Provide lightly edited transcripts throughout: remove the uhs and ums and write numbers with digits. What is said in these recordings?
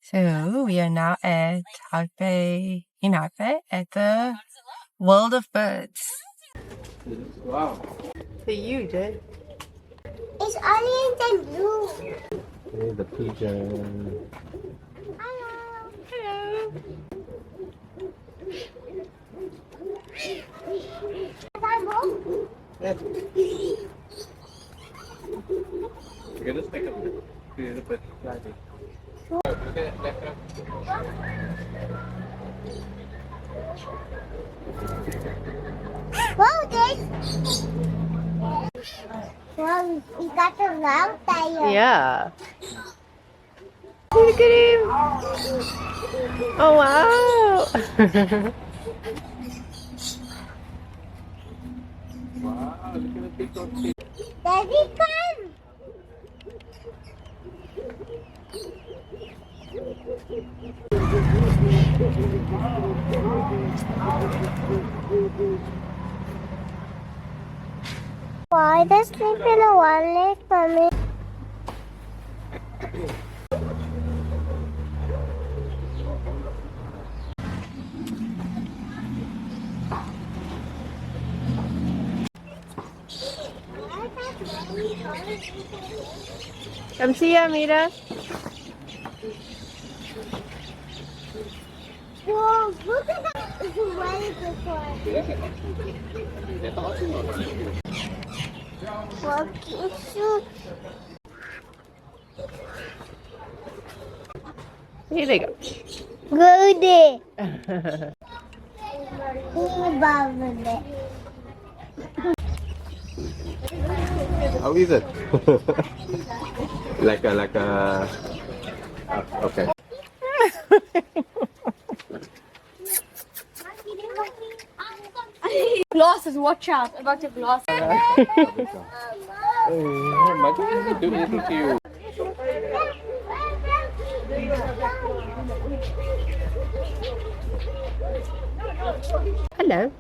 So we are now at Hout Bay, in Hout Bay, at the World of Birds. Wow. For you, Jay. It's orange and blue. Here's the pigeon. Hello. Hello. Yes. You're gonna stick a little bit flatty. Whoa, this. Well, we got a long tire. Yeah. Look at him. Oh, wow. Wow, look at the big old fish. Daddy, come. Why does sleep in a one leg, mommy? Come see Amira. Whoa, look at that. It's a really good one. Well, cute. Here they go. Go there. Above it. How is it? like a. Okay. Glasses, watch out. About your glasses. Oh, my God, do anything to you. Hello.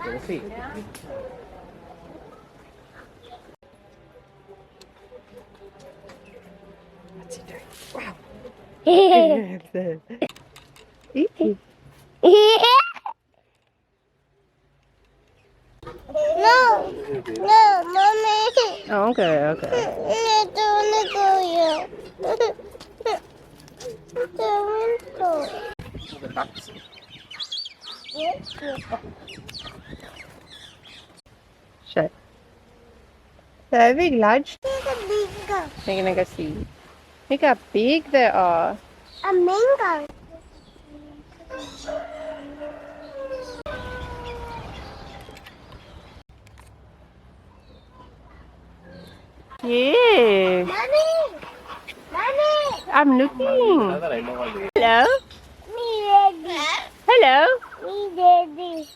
Let's see. What's he doing? Wow. No, no, mommy. Oh, okay, okay. I don't want to go yet. I don't want to go. The ducks. Shut. They're big large. There's a big They're gonna go see. Look how big they are. a mango. Yeah. Mommy, mommy. I'm looking. Now that I know what it is. Hello. Me daddy. Hello. Me daddy.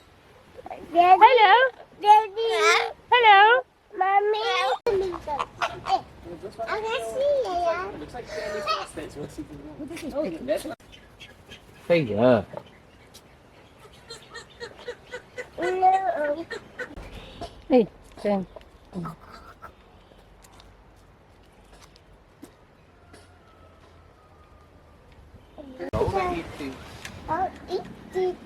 Daddy. Hello. Daddy. Hello. Mommy. I can see ya. Hey, yeah. No. Hey, Jen. I'll eat I'll eat it.